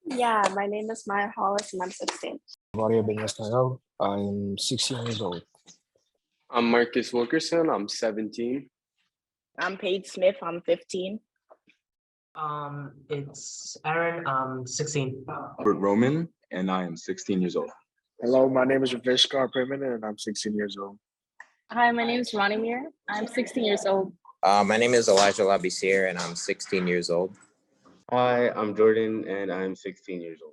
Yeah, my name is Maya Hollis and I'm 16. Mario Beñas. I'm 16 years old. I'm Marcus Wilkerson. I'm 17. I'm Paige Smith. I'm 15. It's Aaron. I'm 16. Robert Roman, and I am 16 years old. Hello, my name is Vishkar Preman, and I'm 16 years old. Hi, my name is Ronnie Muir. I'm 16 years old. My name is Elijah Labisiere, and I'm 16 years old. Hi, I'm Jordan, and I'm 16 years old.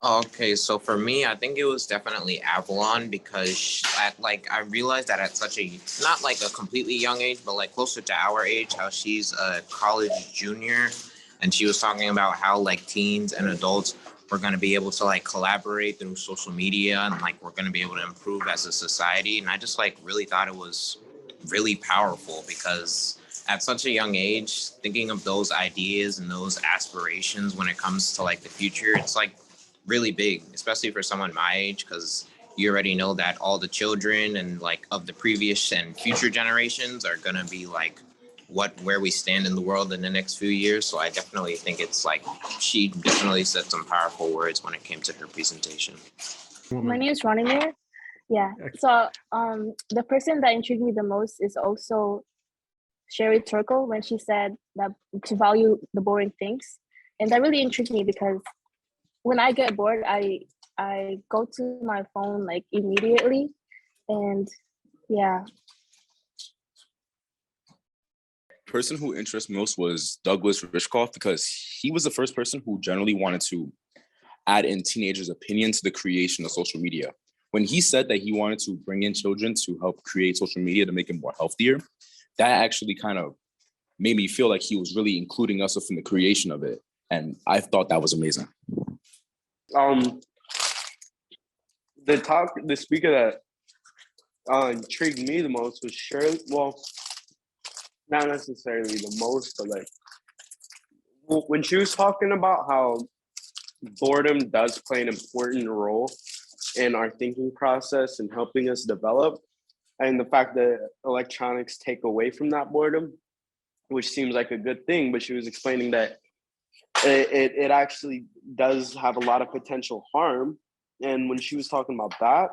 Okay, so for me, I think it was definitely Avalon because I realized that at such a, not like a completely young age, but like closer to our age, how she's a college junior, and she was talking about how like teens and adults were going to be able to like collaborate through social media and like we're going to be able to improve as a society. And I just like really thought it was really powerful because at such a young age, thinking of those ideas and those aspirations when it comes to like the future, it's like really big, especially for someone my age, because you already know that all the children and like of the previous and future generations are gonna be like where we stand in the world in the next few years. So I definitely think it's like she definitely said some powerful words when it came to her presentation. My name is Ronnie Muir. Yeah. So the person that intrigued me the most is also Sherry Turkle when she said that to value the boring things. And that really intrigued me because when I get bored, I go to my phone like immediately. And yeah. Person who interests me most was Douglas Rishkoff because he was the first person who generally wanted to add in teenagers' opinion to the creation of social media. When he said that he wanted to bring in children to help create social media to make it more healthier, that actually kind of made me feel like he was really including us in the creation of it. And I thought that was amazing. The speaker that intrigued me the most was Shirley. Well, not necessarily the most, but like when she was talking about how boredom does play an important role in our thinking process and helping us develop, and the fact that electronics take away from that boredom, which seems like a good thing, but she was explaining that it actually does have a lot of potential harm. And when she was talking about that,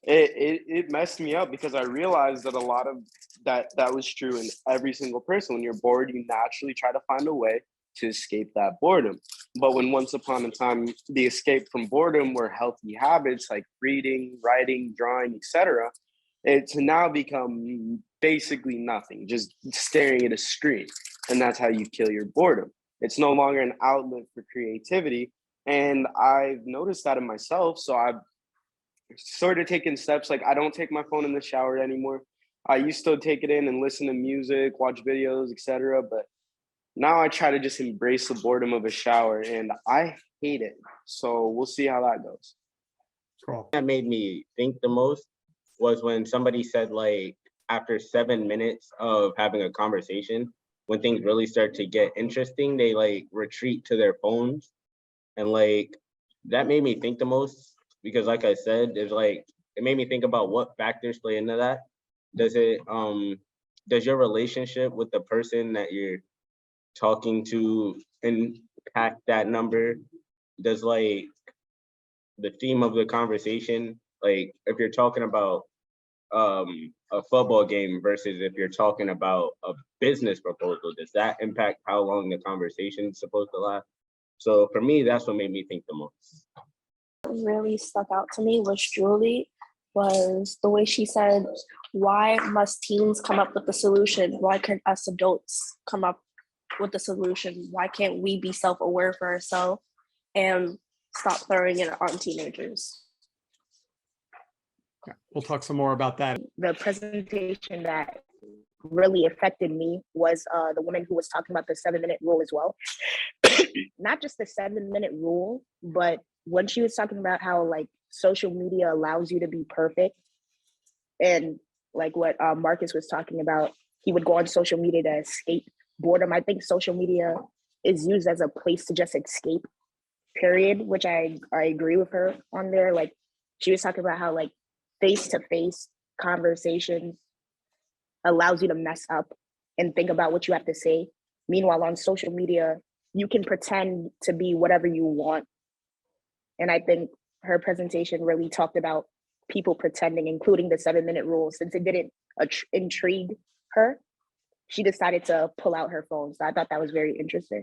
it messed me up because I realized that a lot of that was true in every single person. When you're bored, you naturally try to find a way to escape that boredom. But when once upon a time, the escape from boredom were healthy habits like reading, writing, drawing, etc., it's now become basically nothing, just staring at a screen. And that's how you kill your boredom. It's no longer an outlet for creativity. And I've noticed that in myself. So I've sort of taken steps, like I don't take my phone in the shower anymore. I used to take it in and listen to music, watch videos, etc. But now I try to just embrace the boredom of a shower and I hate it. So we'll see how that goes. Cool. That made me think the most was when somebody said like after 7 minutes of having a conversation, when things really start to get interesting, they like retreat to their phones. And like that made me think the most because like I said, there's like it made me think about what factors play into that. Does your relationship with the person that you're talking to impact that number? Does like the theme of the conversation, like if you're talking about a football game versus if you're talking about a business proposal, does that impact how long the conversation is supposed to last? So for me, that's what made me think the most. What really stuck out to me was Julie, was the way she said, why must teens come up with the solution? Why can't us adults come up with the solution? Why can't we be self-aware for ourselves and stop throwing it on teenagers? We'll talk some more about that. The presentation that really affected me was the woman who was talking about the 7-minute rule as well. Not just the 7-minute rule, but when she was talking about how like social media allows you to be perfect, and like what Marcus was talking about, he would go on social media to escape boredom. I think social media is used as a place to just escape, period, which I agree with her on there. Like she was talking about how like face-to-face conversations allows you to mess up and think about what you have to say. Meanwhile, on social media, you can pretend to be whatever you want. And I think her presentation really talked about people pretending, including the 7-minute rule. Since it didn't intrigue her, she decided to pull out her phone. So I thought that was very interesting.